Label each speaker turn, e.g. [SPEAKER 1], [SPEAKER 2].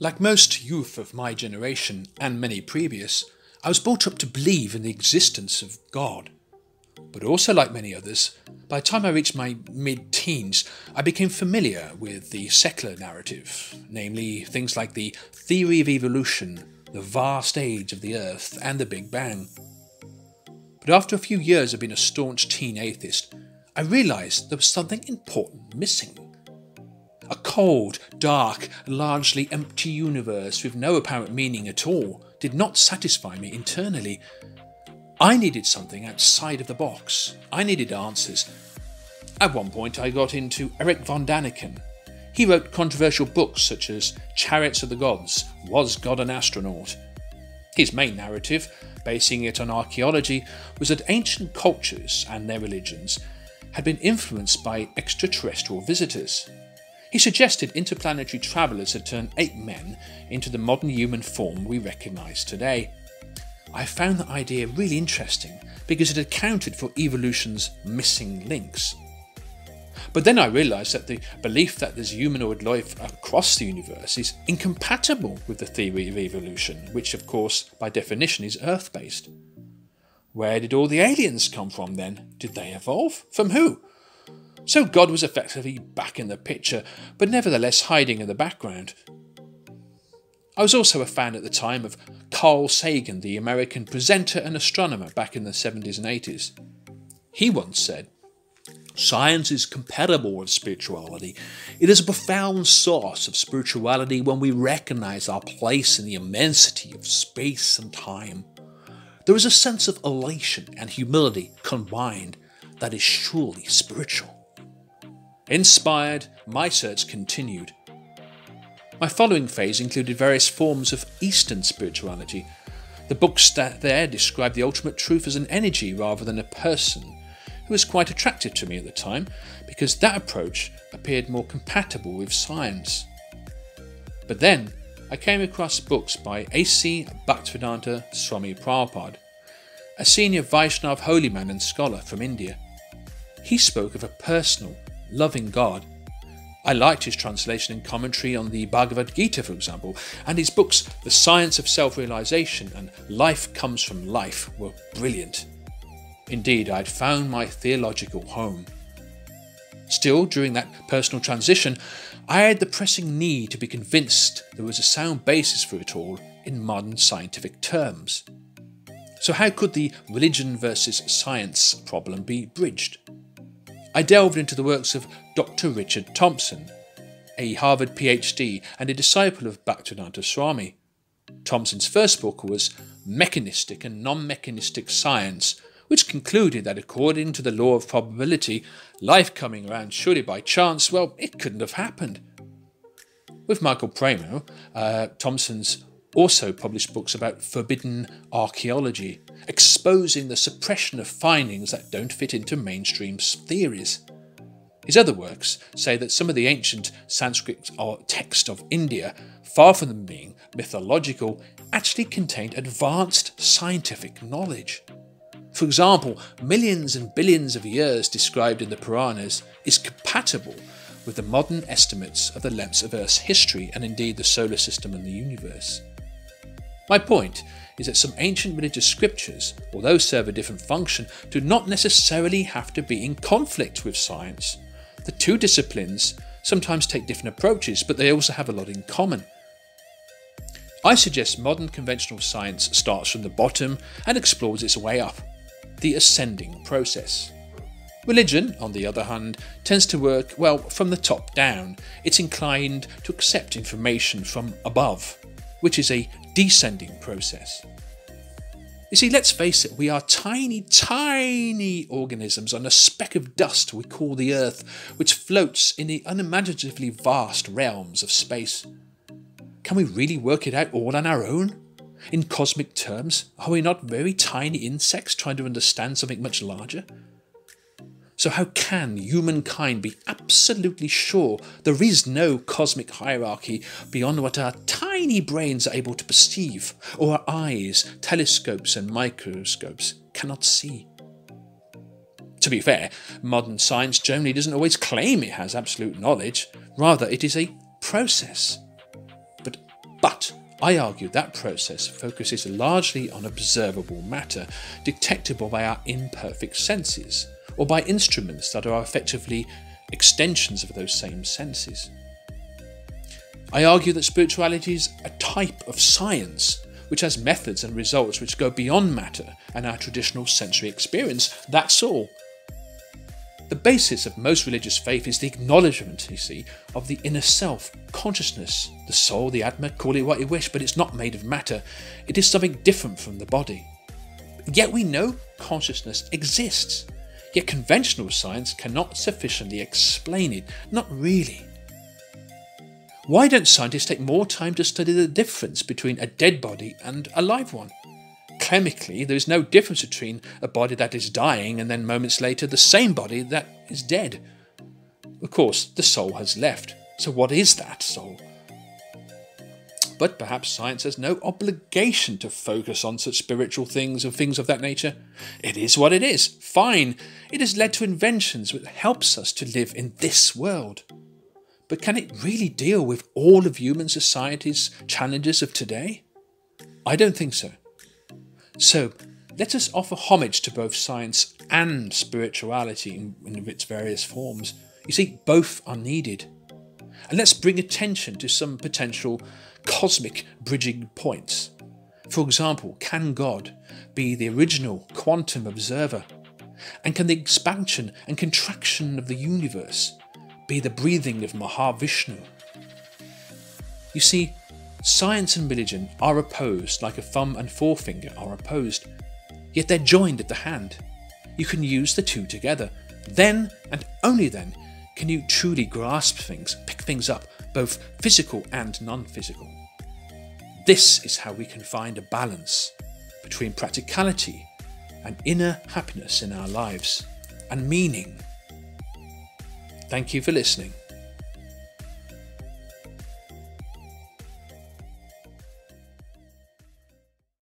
[SPEAKER 1] Like most youth of my generation, and many previous, I was brought up to believe in the existence of God. But also like many others, by the time I reached my mid-teens, I became familiar with the secular narrative, namely things like the theory of evolution, the vast age of the Earth, and the Big Bang. But after a few years of being a staunch teen atheist, I realised there was something important missing. A cold, dark, largely empty universe with no apparent meaning at all did not satisfy me internally. I needed something outside of the box. I needed answers. At one point I got into Erich von Daniken. He wrote controversial books such as Chariots of the Gods, Was God an Astronaut? His main narrative, basing it on archaeology, was that ancient cultures and their religions had been influenced by extraterrestrial visitors. He suggested interplanetary travellers had turned ape men into the modern human form we recognise today. I found that idea really interesting because it accounted for evolution's missing links. But then I realised that the belief that there's humanoid life across the universe is incompatible with the theory of evolution, which of course by definition is Earth-based. Where did all the aliens come from then? Did they evolve? From who? So God was effectively back in the picture, but nevertheless hiding in the background. I was also a fan at the time of Carl Sagan, the American presenter and astronomer back in the 70s and 80s. He once said, "Science is compatible with spirituality. It is a profound source of spirituality when we recognise our place in the immensity of space and time. There is a sense of elation and humility combined that is surely spiritual." Inspired, my search continued. My following phase included various forms of Eastern spirituality. The books that there described the ultimate truth as an energy rather than a person, who was quite attractive to me at the time because that approach appeared more compatible with science. But then I came across books by A.C. Bhaktivedanta Swami Prabhupada, a senior Vaishnav holy man and scholar from India. He spoke of a personal, loving God. I liked his translation and commentary on the Bhagavad Gita, for example, and his books The Science of Self-Realization and Life Comes from Life were brilliant. Indeed, I'd found my theological home. Still, during that personal transition, I had the pressing need to be convinced there was a sound basis for it all in modern scientific terms. So how could the religion versus science problem be bridged? I delved into the works of Dr. Richard Thompson, a Harvard PhD and a disciple of Bhaktivedanta Swami. Thompson's first book was Mechanistic and Non-Mechanistic Science, which concluded that according to the law of probability, life coming around surely by chance, well, it couldn't have happened. With Michael Pramo, Thompson's also published books about forbidden archaeology, exposing the suppression of findings that don't fit into mainstream theories. His other works say that some of the ancient Sanskrit texts of India, far from them being mythological, actually contained advanced scientific knowledge. For example, millions and billions of years described in the Puranas is compatible with the modern estimates of the lengths of Earth's history and indeed the solar system and the universe. My point is that some ancient religious scriptures, although serve a different function, do not necessarily have to be in conflict with science. The two disciplines sometimes take different approaches, but they also have a lot in common. I suggest modern conventional science starts from the bottom and explores its way up, the ascending process. Religion, on the other hand, tends to work, well, from the top down. It's inclined to accept information from above, which is a descending process. You see, let's face it, we are tiny, tiny organisms on a speck of dust we call the Earth, which floats in the unimaginatively vast realms of space. Can we really work it out all on our own? In cosmic terms, are we not very tiny insects trying to understand something much larger? So how can humankind be absolutely sure there is no cosmic hierarchy beyond what our tiny brains are able to perceive, or our eyes, telescopes and microscopes cannot see? To be fair, modern science generally doesn't always claim it has absolute knowledge, rather it is a process. But But I argue that process focuses largely on observable matter, detectable by our imperfect senses, or by instruments that are effectively extensions of those same senses. I argue that spirituality is a type of science which has methods and results which go beyond matter and our traditional sensory experience. That's all. The basis of most religious faith is the acknowledgement, you see, of the inner self, consciousness, the soul, the Atma, call it what you wish, but it's not made of matter. It is something different from the body. Yet we know consciousness exists, yet conventional science cannot sufficiently explain it. Not really. Why don't scientists take more time to study the difference between a dead body and a live one? Chemically, there is no difference between a body that is dying and then moments later the same body that is dead. Of course, the soul has left. So what is that soul? But perhaps science has no obligation to focus on such spiritual things or things of that nature. It is what it is. Fine. It has led to inventions which helps us to live in this world. But can it really deal with all of human society's challenges of today? I don't think so. So let us offer homage to both science and spirituality in its various forms. You see, both are needed. And let's bring attention to some potential cosmic bridging points. For example, can God be the original quantum observer? And can the expansion and contraction of the universe be the breathing of Mahavishnu? You see, science and religion are opposed like a thumb and forefinger are opposed, yet they're joined at the hand. You can use the two together. Then, and only then, can you truly grasp things, pick things up, both physical and non-physical. This is how we can find a balance between practicality and inner happiness in our lives, and meaning. Thank you for listening.